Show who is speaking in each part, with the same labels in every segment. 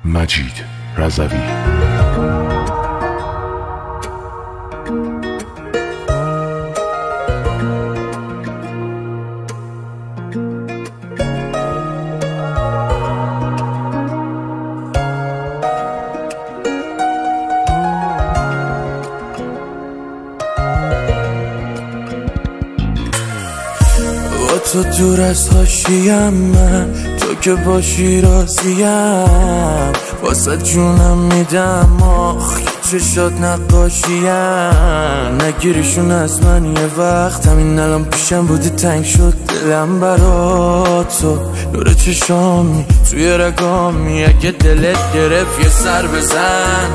Speaker 1: مجید رضوی.
Speaker 2: تو دور از حاشیم، من تو که باشی راضیم، واسه جونم میدم آخ چشات نقاشیم. نگیریشون از من یه وقت، همین الان پیشم بودی تنگ شد دلم برا تو. نور چشامی توی رگامی، اگه دلت گرفت یه سر بزن.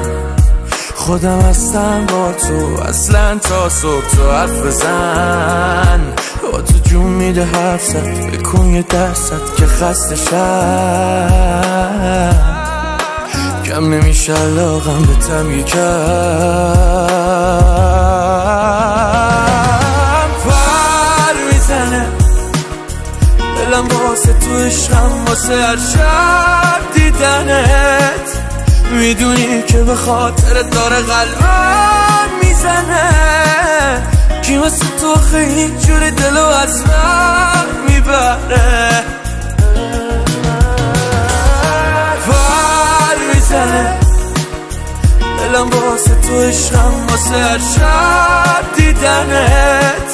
Speaker 2: خودم هستم با تو اصلا تا صبح، تو حرف بزن. با تو جون میده حرف زد، بکن یه درصد که خسته شم. کم نمیشه علاقم به تم یکم. پر میزنه دلم واسه تو عشقم، واسه هر شب دیدنت. میدونی که به خاطر داره قلبم میزنه. کی واسه تو خیلی جوری دلو از من میبره. پر میزنه دلم واسه تو عشقم، واسه هر شب دیدنت.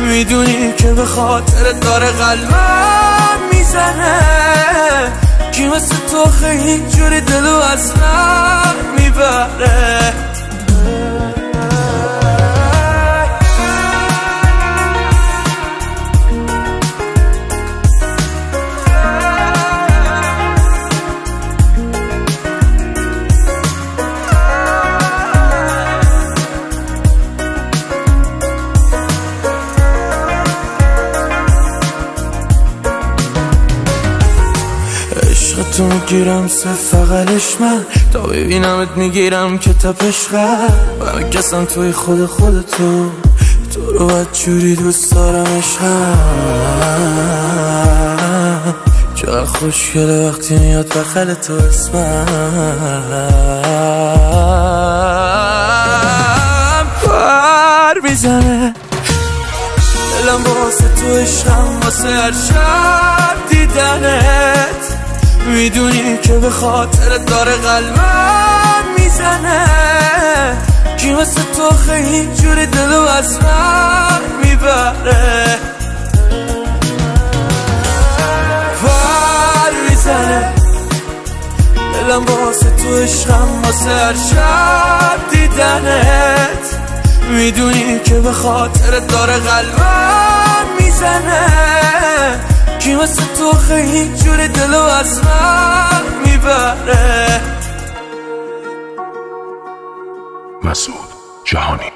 Speaker 2: میدونی که به خاطر داره قلبم میزنه. کی واسه تو خیلی جوری دلو از من میبره. تو میگیرم صرف فقلش من، تا ببینمت میگیرم که تپش قلب. و میکسم توی خودتو، تو رو بدجوری دوست دارم عشقم. چقدر خوشگله وقتی میاد بغل تو اسمم. پر میزنه دلم واسه تو عشقم، واسه هر شب دیدنت. میدونی که به خاطر داره قلبم میزنه. کی واسه تو خیلی جوری دلو از من میبره. پر میزنه دلم واسه تو عشقم، واسه هر شب دیدنت. میدونی که به خاطر داره قلبم میزنه. کی واسه تو خیلی جوری دلو از من میبره.
Speaker 1: مسعود جهانی.